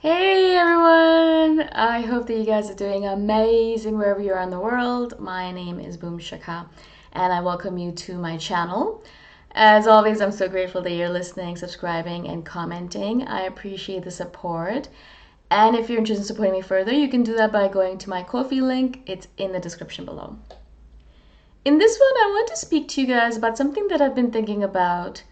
Hey everyone! I hope that you guys are doing amazing wherever you are in the world. My name is Shikha and I welcome you to my channel. As always, I'm so grateful that you're listening, subscribing, and commenting. I appreciate the support. And if you're interested in supporting me further, you can do that by going to my Ko-fi link. It's in the description below. In this one, I want to speak to you guys about something that I've been thinking about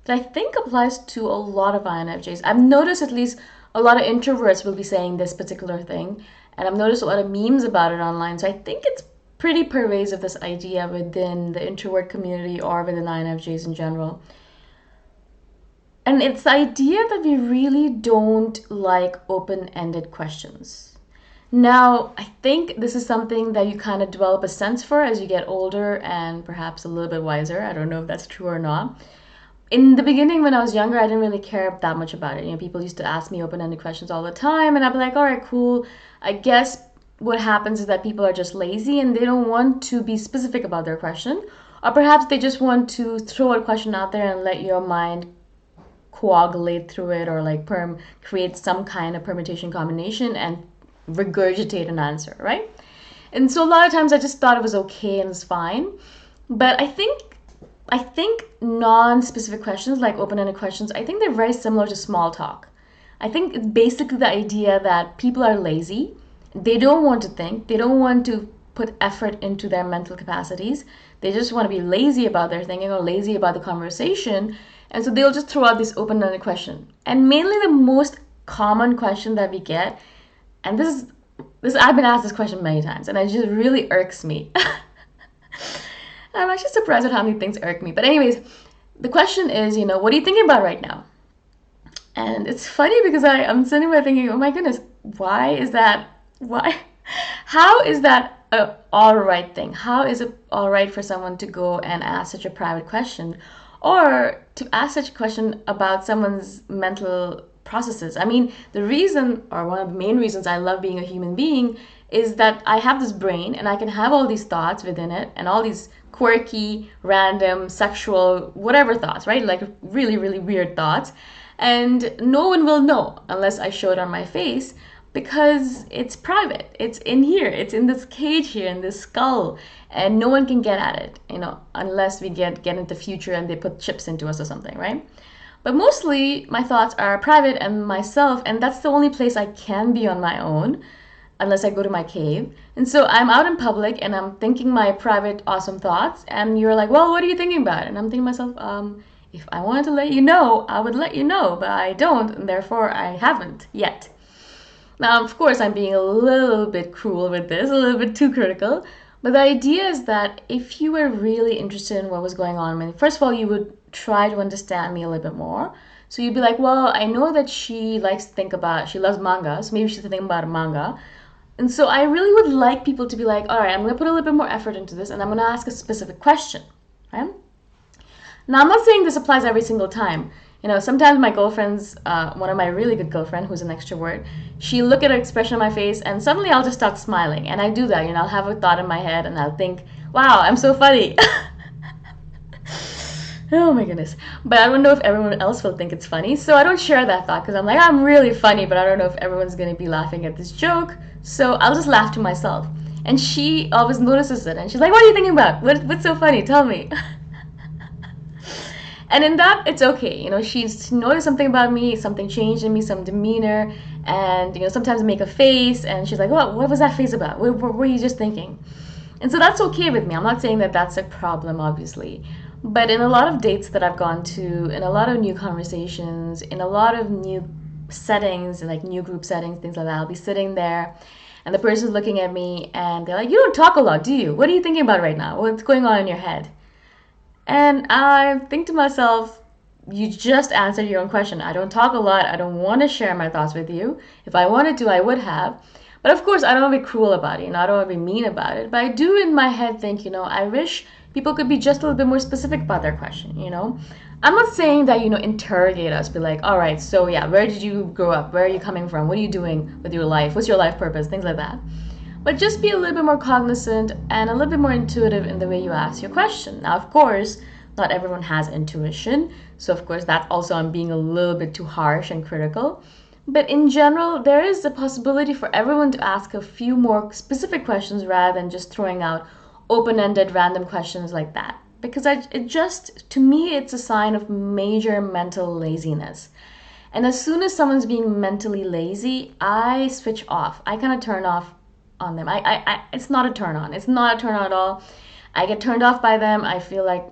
that I think applies to a lot of INFJs. I've noticed at least a lot of introverts will be saying this particular thing, and I've noticed a lot of memes about it online. So I think it's pretty pervasive, this idea within the introvert community or within INFJs in general. And it's the idea that we really don't like open-ended questions. Now, I think this is something that you kind of develop a sense for as you get older and perhaps a little bit wiser. I don't know if that's true or not. In the beginning, when I was younger, I didn't really care that much about it. People used to ask me open-ended questions all the time, and I'd be like, all right, cool. I guess what happens is that people are just lazy and they don't want to be specific about their question. Or perhaps they just want to throw a question out there and let your mind coagulate through it, or like create some kind of permutation combination and regurgitate an answer, right? And so a lot of times I just thought it was okay and it's fine. But I think non-specific questions like open-ended questions, I think they're very similar to small talk. I think it's basically the idea that people are lazy. They don't want to think. They don't want to put effort into their mental capacities. They just want to be lazy about their thinking or lazy about the conversation. And so they'll just throw out this open-ended question. And mainly the most common question that we get, and this I've been asked this question many times, and it just really irks me. I'm actually surprised at how many things irk me. But anyways, the question is, what are you thinking about right now? And it's funny because I'm sitting there thinking, oh my goodness, why is that? Why? How is that a all right thing? How is it all right for someone to go and ask such a private question, or to ask such a question about someone's mental processes? I mean, the reason, or one of the main reasons I love being a human being, is that I have this brain and I can have all these thoughts within it and all these quirky, random, sexual, whatever thoughts, right? Like really, really weird thoughts. And no one will know unless I show it on my face, because it's private. It's in here. It's in this cage here, in this skull. And no one can get at it, unless we get into the future and they put chips into us or something, right? But mostly my thoughts are private and myself, and that's the only place I can be on my own unless I go to my cave. And so I'm out in public and I'm thinking my private, awesome thoughts. And you're like, well, what are you thinking about? And I'm thinking to myself, if I wanted to let you know, I would let you know, but I don't, and therefore I haven't yet. Now, of course, I'm being a little bit cruel with this, a little bit too critical. But the idea is that if you were really interested in what was going on, I mean, first of all, you would try to understand me a little bit more. So you'd be like, well, I know that she loves manga, so maybe she's thinking about a manga. And so I really would like people to be like, all right, I'm going to put a little bit more effort into this and I'm going to ask a specific question, right? Now, I'm not saying this applies every single time. Sometimes my girlfriends, one of my really good girlfriend who's an extrovert, she look at an expression on my face and suddenly I'll just start smiling. And I do that, I'll have a thought in my head and I'll think, wow, I'm so funny. Oh my goodness. But I don't know if everyone else will think it's funny. So I don't share that thought because I'm like, I'm really funny, but I don't know if everyone's going to be laughing at this joke. So I'll just laugh to myself. And she always notices it. And she's like, what are you thinking about? What's so funny? Tell me. And in that, it's okay. She's noticed something about me, something changed in me, some demeanor. And, sometimes I make a face. And she's like, what was that face about? What were you just thinking? And so that's okay with me. I'm not saying that that's a problem, obviously. But in a lot of dates that I've gone to, in a lot of new conversations, in a lot of new settings, like new group settings, things like that, I'll be sitting there and the person's looking at me and they're like, you don't talk a lot, do you? What are you thinking about right now? What's going on in your head? And I think to myself, you just answered your own question. I don't talk a lot. I don't want to share my thoughts with you. If I wanted to, I would have. But of course, I don't want to be cruel about it. I don't want to be mean about it. But I do in my head think, I wish people could be just a little bit more specific about their question, I'm not saying that, interrogate us, be like, all right, so yeah, where did you grow up? Where are you coming from? What are you doing with your life? What's your life purpose? Things like that. But just be a little bit more cognizant and a little bit more intuitive in the way you ask your question. Now, of course, not everyone has intuition. So, of course, that's also I'm being a little bit too harsh and critical. But in general, there is a possibility for everyone to ask a few more specific questions rather than just throwing out open-ended random questions like that. Because to me, it's a sign of major mental laziness. And as soon as someone's being mentally lazy, I switch off. I kind of turn off on them. It's not a turn on. It's not a turn on at all. I get turned off by them. I feel like,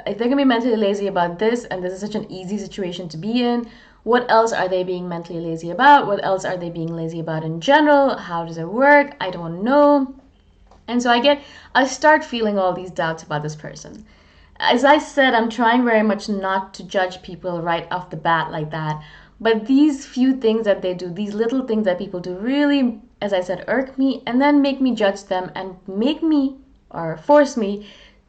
if they're gonna be mentally lazy about this, and this is such an easy situation to be in, what else are they being mentally lazy about? What else are they being lazy about in general? How does it work? I don't know. And so I start feeling all these doubts about this person. As I said, I'm trying very much not to judge people right off the bat like that. But these few things that they do, these little things that people do, really, as I said, irk me and then make me judge them and make me or force me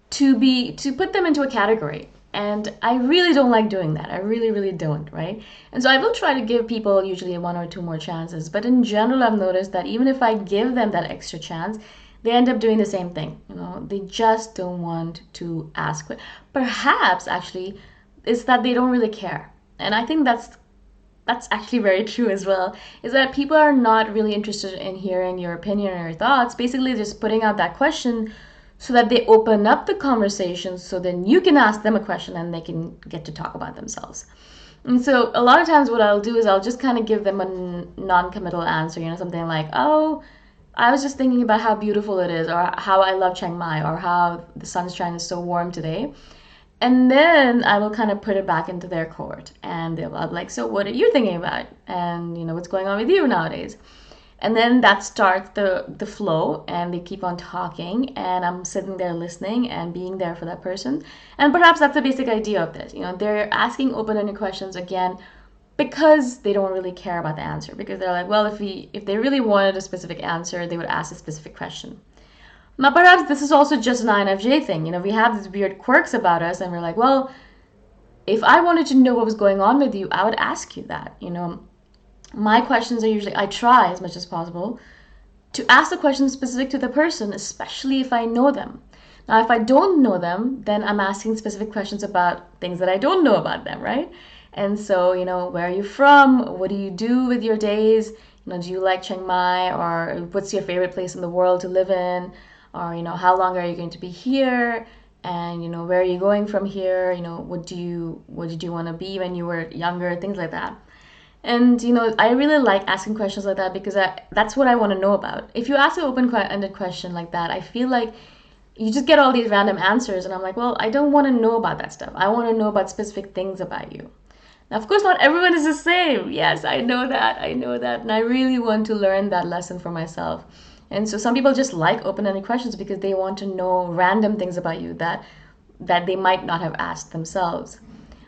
to put them into a category. And I really don't like doing that. I really, really don't, right? And so I will try to give people usually one or two more chances. But in general, I've noticed that even if I give them that extra chance, they end up doing the same thing. They just don't want to ask. Perhaps actually, it's that they don't really care. And I think that's actually very true as well, is that people are not really interested in hearing your opinion or your thoughts. Basically, just putting out that question so that they open up the conversation so then you can ask them a question and they can get to talk about themselves. And so a lot of times what I'll do is I'll just kind of give them a non-committal answer, something like, oh, I was just thinking about how beautiful it is, or how I love Chiang Mai, or how the sunshine is so warm today. And then I will kind of put it back into their court, and they'll be like, so what are you thinking about? And what's going on with you nowadays? And then that starts the flow, and they keep on talking, and I'm sitting there listening and being there for that person. And perhaps that's the basic idea of this. They're asking open-ended questions again because they don't really care about the answer, because they're like, well, if they really wanted a specific answer, they would ask a specific question. Now, perhaps this is also just an INFJ thing. We have these weird quirks about us, and we're like, well, if I wanted to know what was going on with you, I would ask you that. My questions are usually, I try as much as possible to ask the questions specific to the person, especially if I know them. Now, if I don't know them, then I'm asking specific questions about things that I don't know about them, right? And so, where are you from? What do you do with your days? Do you like Chiang Mai? Or what's your favorite place in the world to live in? Or, how long are you going to be here? And, where are you going from here? What did you want to be when you were younger? Things like that. And, I really like asking questions like that because that's what I want to know about. If you ask an open-ended question like that, I feel like you just get all these random answers. And I'm like, well, I don't want to know about that stuff. I want to know about specific things about you. Now, of course, not everyone is the same. Yes, I know that. I know that. And I really want to learn that lesson for myself. And so some people just like open-ended questions because they want to know random things about you that they might not have asked themselves.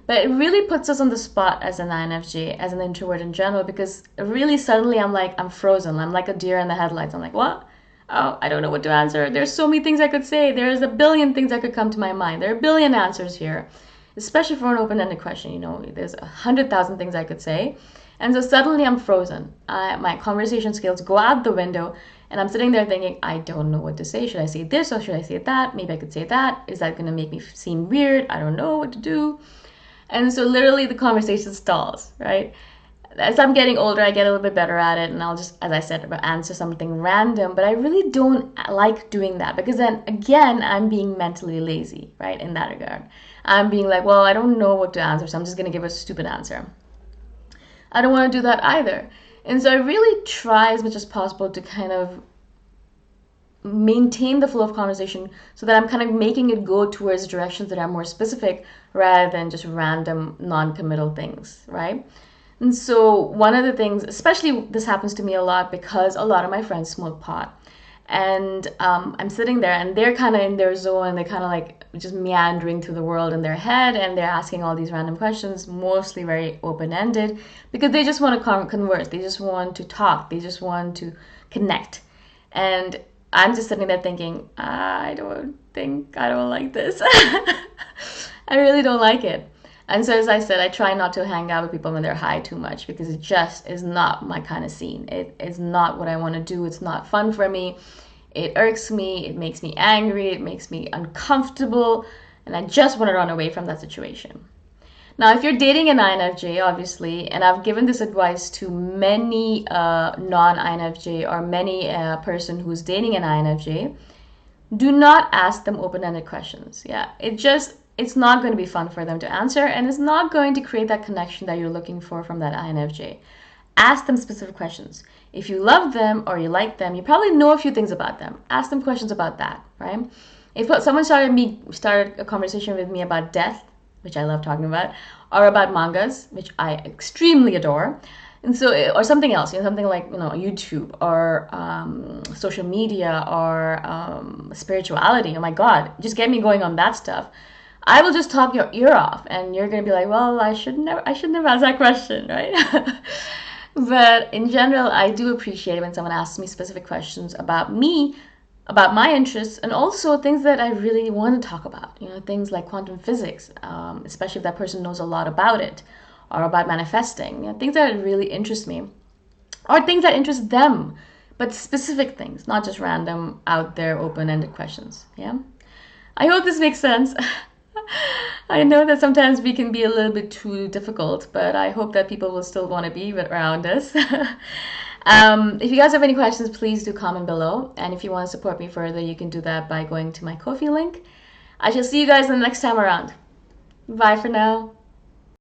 But it really puts us on the spot as an INFJ, as an introvert in general, because really suddenly I'm frozen. I'm like a deer in the headlights. I'm like, what? Oh, I don't know what to answer. There's so many things I could say. There's a billion things that could come to my mind. There are a billion answers here, especially for an open-ended question. There's 100,000 things I could say. And so suddenly I'm frozen. My conversation skills go out the window, and I'm sitting there thinking, I don't know what to say. Should I say this or should I say that? Maybe I could say that. Is that going to make me seem weird? I don't know what to do. And so literally the conversation stalls, right? As I'm getting older, I get a little bit better at it, and I'll just, as I said, answer something random. But I really don't like doing that because then, again, I'm being mentally lazy, right, in that regard. I'm being like, well, I don't know what to answer, so I'm just going to give a stupid answer. I don't want to do that either. And so I really try as much as possible to kind of maintain the flow of conversation so that I'm kind of making it go towards directions that are more specific rather than just random non-committal things, right? And so one of the things, especially this happens to me a lot because a lot of my friends smoke pot. And I'm sitting there and they're kind of in their zone and they're kind of like just meandering through the world in their head, and they're asking all these random questions, mostly very open-ended, because they just want to converse. They just want to talk. They just want to connect. And I'm just sitting there thinking, I don't like this. I really don't like it. And so, as I said, I try not to hang out with people when they're high too much because it just is not my kind of scene. It is not what I want to do. It's not fun for me. It irks me. It makes me angry. It makes me uncomfortable. And I just want to run away from that situation. Now, if you're dating an INFJ, obviously, and I've given this advice to many non-INFJ or many person who's dating an INFJ, do not ask them open-ended questions. Yeah, it's not going to be fun for them to answer, and it's not going to create that connection that you're looking for from that INFJ. Ask them specific questions. If you love them or you like them, you probably know a few things about them. Ask them questions about that, right? If someone started a conversation with me about death, which I love talking about, or about mangas, which I extremely adore, and so, or something else, something like YouTube or social media or spirituality. Oh my God, just get me going on that stuff. I will just talk your ear off, and you're gonna be like, well, I should never ask that question, right? But in general, I do appreciate it when someone asks me specific questions about me, about my interests, and also things that I really want to talk about. Things like quantum physics, especially if that person knows a lot about it, or about manifesting. Things that really interest me, or things that interest them, but specific things, not just random, out there, open-ended questions. Yeah. I hope this makes sense. I know that sometimes we can be a little bit too difficult, but I hope that people will still want to be around us. If you guys have any questions, please do comment below. And if you want to support me further, you can do that by going to my Ko-fi link. I shall see you guys the next time around. Bye for now.